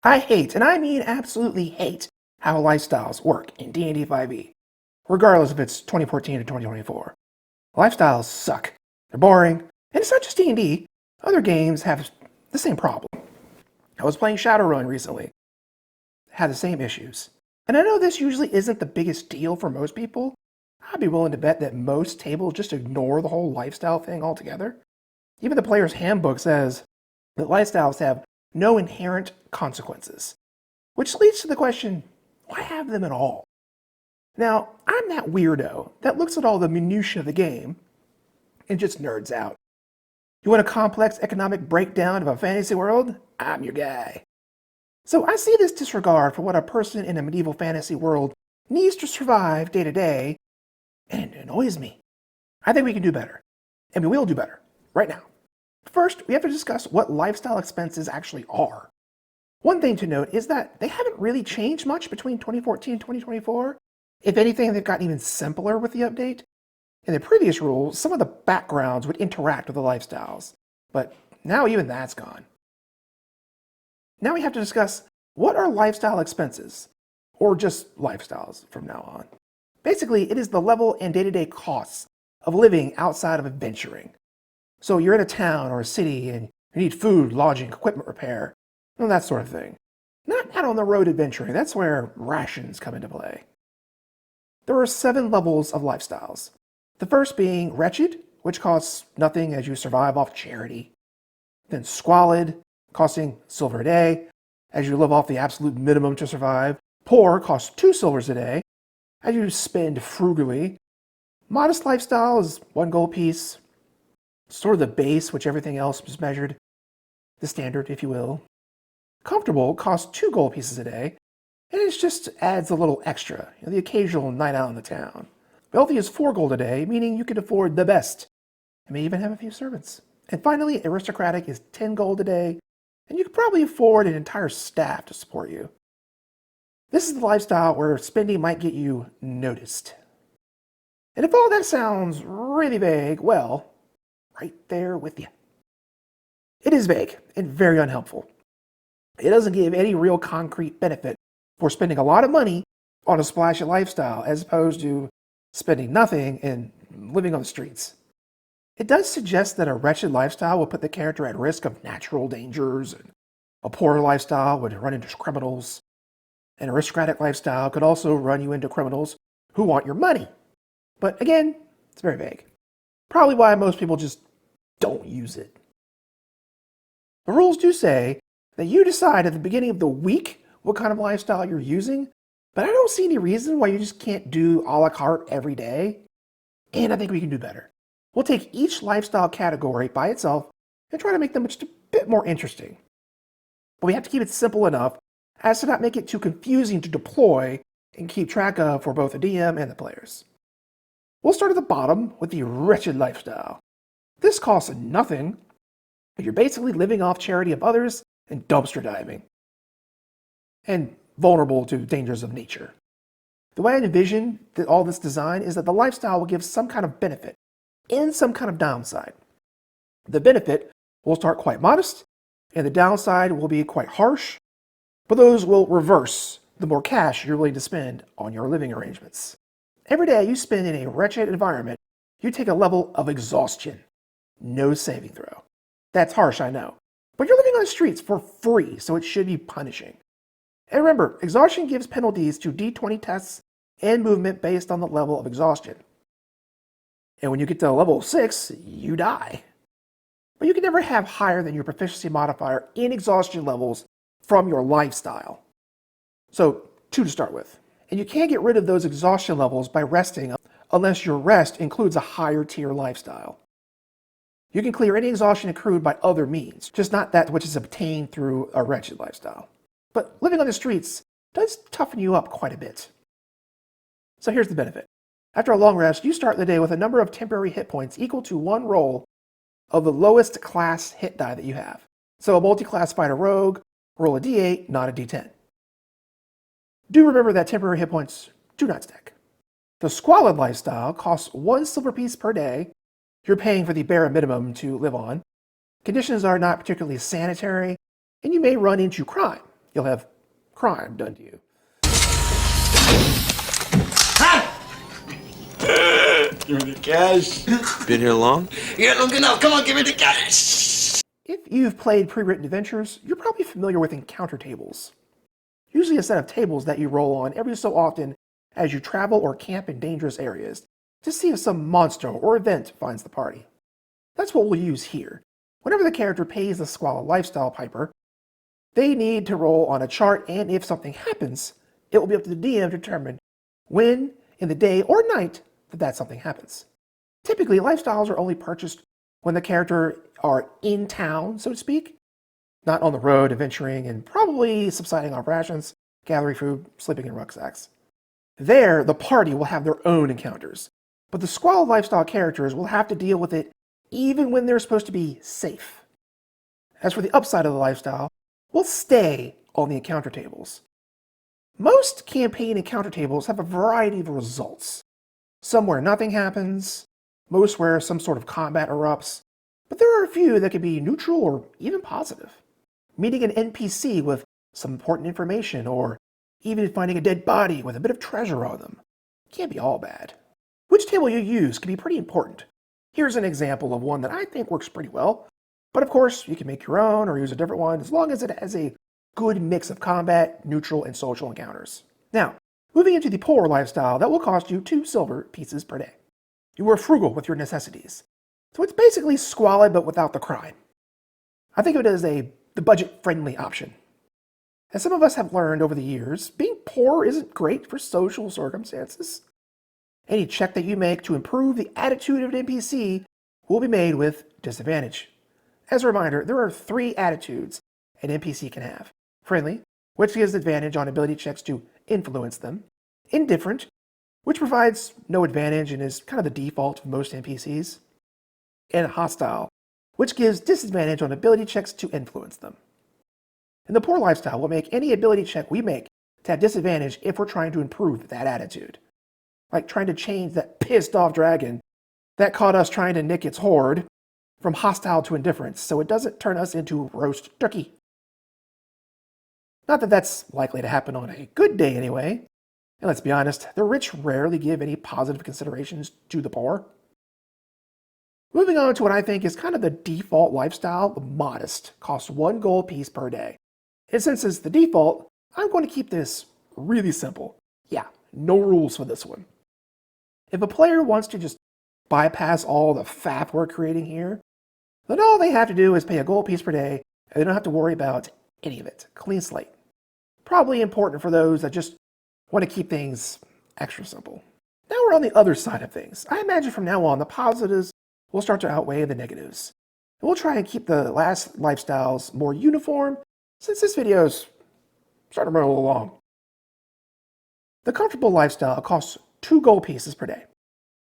I hate, and I mean absolutely hate, how lifestyles work in D&D 5e, regardless if it's 2014 or 2024. Lifestyles suck. They're boring, and it's not just D&D. Other games have the same problem. I was playing Shadowrun recently. Had the same issues. And I know this usually isn't the biggest deal for most people. I'd be willing to bet that most tables just ignore the whole lifestyle thing altogether. Even the player's handbook says that lifestyles have no inherent consequences, which leads to the question, why have them at all? Now, I'm that weirdo that looks at all the minutiae of the game and just nerds out. You want a complex economic breakdown of a fantasy world? I'm your guy. So I see this disregard for what a person in a medieval fantasy world needs to survive day to day, and it annoys me. I think we can do better, and we will do better, right now. First, we have to discuss what lifestyle expenses actually are. One thing to note is that they haven't really changed much between 2014 and 2024. If anything, they've gotten even simpler with the update. In the previous rules, some of the backgrounds would interact with the lifestyles, but now even that's gone. Now we have to discuss what are lifestyle expenses, or just lifestyles from now on. Basically, it is the level and day-to-day costs of living outside of adventuring. So you're in a town or a city and you need food, lodging, equipment repair, and that sort of thing. Not out on the road adventuring, that's where rations come into play. There are 7 levels of lifestyles. The first being Wretched, which costs nothing as you survive off charity. Then Squalid, costing silver a day, as you live off the absolute minimum to survive. Poor costs 2 silvers a day, as you spend frugally. Modest lifestyle is 1 gold piece, sort of the base, which everything else is measured, the standard, if you will. Comfortable costs 2 gold pieces a day, and it just adds a little extra, the occasional night out in the town. Wealthy is 4 gold a day, meaning you can afford the best, and may even have a few servants. And finally, Aristocratic is 10 gold a day, and you can probably afford an entire staff to support you. This is the lifestyle where spending might get you noticed. And if all that sounds really vague, well, right there with you. It is vague and very unhelpful. It doesn't give any real concrete benefit for spending a lot of money on a splashy lifestyle as opposed to spending nothing and living on the streets. It does suggest that a wretched lifestyle will put the character at risk of natural dangers, and a poor lifestyle would run into criminals. An aristocratic lifestyle could also run you into criminals who want your money. But again, it's very vague. Probably why most people just don't use it. The rules do say that you decide at the beginning of the week what kind of lifestyle you're using, but I don't see any reason why you just can't do a la carte every day. And I think we can do better. We'll take each lifestyle category by itself and try to make them just a bit more interesting. But we have to keep it simple enough as to not make it too confusing to deploy and keep track of for both the DM and the players. We'll start at the bottom with the Wretched lifestyle. This costs nothing, but you're basically living off charity of others and dumpster diving, and vulnerable to dangers of nature. The way I envision all this design is that the lifestyle will give some kind of benefit and some kind of downside. The benefit will start quite modest, and the downside will be quite harsh, but those will reverse the more cash you're willing to spend on your living arrangements. Every day you spend in a wretched environment, you take a level of exhaustion. No saving throw. That's harsh, I know. But you're living on the streets for free, so it should be punishing. And remember, exhaustion gives penalties to D20 tests and movement based on the level of exhaustion. And when you get to level 6, you die. But you can never have higher than your proficiency modifier in exhaustion levels from your lifestyle. So 2 to start with. And you can't get rid of those exhaustion levels by resting unless your rest includes a higher tier lifestyle. You can clear any exhaustion accrued by other means, just not that which is obtained through a wretched lifestyle. But living on the streets does toughen you up quite a bit. So here's the benefit. After a long rest, you start the day with a number of temporary hit points equal to 1 roll of the lowest class hit die that you have. So a multi-class fighter rogue, roll a d8, not a d10. Do remember that temporary hit points do not stack. The Squalid lifestyle costs 1 silver piece per day. You're paying for the bare minimum to live on. Conditions are not particularly sanitary, and you may run into crime. you'll have crime done to you. Give me the cash. Been here long? Yeah, long enough. Come on, give me the cash. If you've played pre-written adventures, you're probably familiar with encounter tables. Usually a set of tables that you roll on every so often as you travel or camp in dangerous areas to see if some monster or event finds the party. That's what we'll use here. Whenever the character pays the Squalid lifestyle piper, they need to roll on a chart, and if something happens, it will be up to the DM to determine when in the day or night that something happens. Typically, lifestyles are only purchased when the character are in town, so to speak, not on the road adventuring and probably subsiding on rations, gathering food, sleeping in rucksacks. There, the party will have their own encounters, but the Squalid lifestyle characters will have to deal with it even when they're supposed to be safe. As for the upside of the lifestyle, we'll stay on the encounter tables. Most campaign encounter tables have a variety of results. Some where nothing happens, most where some sort of combat erupts, but there are a few that can be neutral or even positive. Meeting an NPC with some important information, or even finding a dead body with a bit of treasure on them, can't be all bad. Which table you use can be pretty important. Here's an example of one that I think works pretty well, but of course you can make your own or use a different one as long as it has a good mix of combat, neutral, and social encounters. Now, moving into the poor lifestyle, that will cost you 2 silver pieces per day. You are frugal with your necessities, so it's basically Squalid but without the crime. I think of it as the budget-friendly option. As some of us have learned over the years, being poor isn't great for social circumstances. Any check that you make to improve the attitude of an NPC will be made with disadvantage. As a reminder, there are 3 attitudes an NPC can have. Friendly, which gives advantage on ability checks to influence them. Indifferent, which provides no advantage and is kind of the default of most NPCs. And hostile, which gives disadvantage on ability checks to influence them. In the poor lifestyle, we'll make any ability check we make to have disadvantage if we're trying to improve that attitude. Like trying to change that pissed off dragon that caught us trying to nick its hoard from hostile to indifference so it doesn't turn us into roast turkey. Not that that's likely to happen on a good day anyway. And let's be honest, the rich rarely give any positive considerations to the poor. Moving on to what I think is kind of the default lifestyle, the modest, costs 1 gold piece per day. And since it's the default, I'm going to keep this really simple. Yeah, no rules for this one. If a player wants to just bypass all the faff we're creating here, then all they have to do is pay a gold piece per day, and they don't have to worry about any of it. Clean slate. Probably important for those that just want to keep things extra simple. Now we're on the other side of things. I imagine from now on, the positives will start to outweigh the negatives. And we'll try and keep the last lifestyles more uniform, since this video is starting to run a little long. The comfortable lifestyle costs 2 gold pieces per day.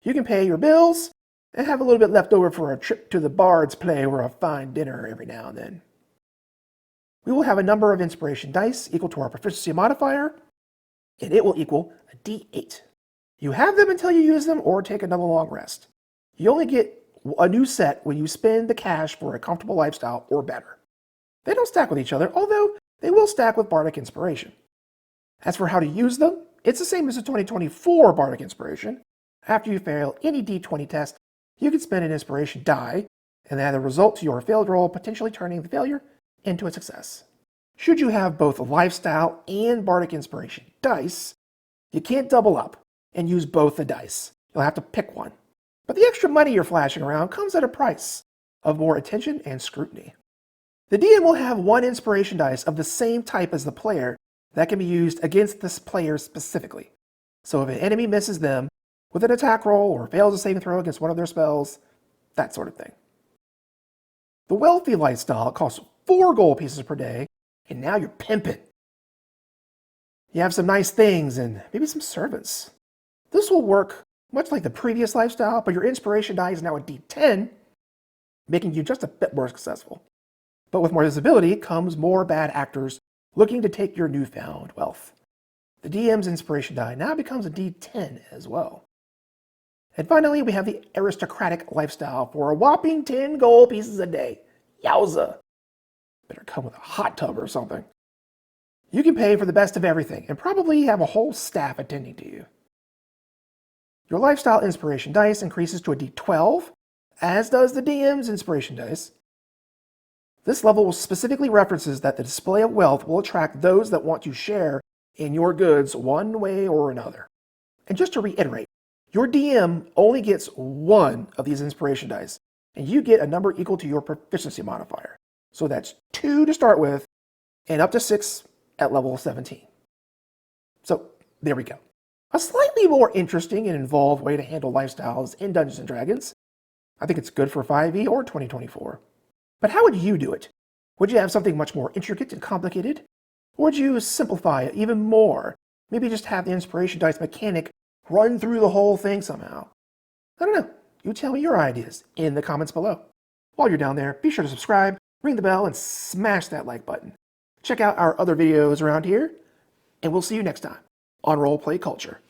You can pay your bills and have a little bit left over for a trip to the Bard's Play or a fine dinner every now and then. We will have a number of inspiration dice equal to our proficiency modifier, and it will equal a D8. You have them until you use them or take another long rest. You only get a new set when you spend the cash for a comfortable lifestyle or better. They don't stack with each other, although they will stack with Bardic Inspiration. As for how to use them, it's the same as the 2024 Bardic Inspiration. After you fail any D20 test, you can spend an Inspiration die, and add the result to your failed roll, potentially turning the failure into a success. Should you have both Lifestyle and Bardic Inspiration dice, you can't double up and use both the dice. You'll have to pick one. But the extra money you're flashing around comes at a price of more attention and scrutiny. The DM will have 1 Inspiration dice of the same type as the player that can be used against this player specifically. So if an enemy misses them with an attack roll or fails a saving throw against one of their spells, that sort of thing. The wealthy lifestyle costs 4 gold pieces per day, and now you're pimping. You have some nice things and maybe some servants. This will work much like the previous lifestyle, but your inspiration die is now a D10, making you just a bit more successful. But with more visibility comes more bad actors looking to take your newfound wealth. The DM's inspiration die now becomes a D10 as well. And finally, we have the aristocratic lifestyle for a whopping 10 gold pieces a day. Yowza! Better come with a hot tub or something. You can pay for the best of everything and probably have a whole staff attending to you. Your lifestyle inspiration dice increases to a D12, as does the DM's inspiration dice. This level specifically references that the display of wealth will attract those that want to share in your goods one way or another. And just to reiterate, your DM only gets one of these inspiration dice, and you get a number equal to your proficiency modifier. So that's 2 to start with, and up to 6 at level 17. So there we go. A slightly more interesting and involved way to handle lifestyles in Dungeons & Dragons. I think it's good for 5e or 2024. But how would you do it? Would you have something much more intricate and complicated? Or would you simplify it even more? Maybe just have the inspiration dice mechanic run through the whole thing somehow? I don't know. You tell me your ideas in the comments below. While you're down there, be sure to subscribe, ring the bell, and smash that like button. Check out our other videos around here, and we'll see you next time on Roleplay Culture.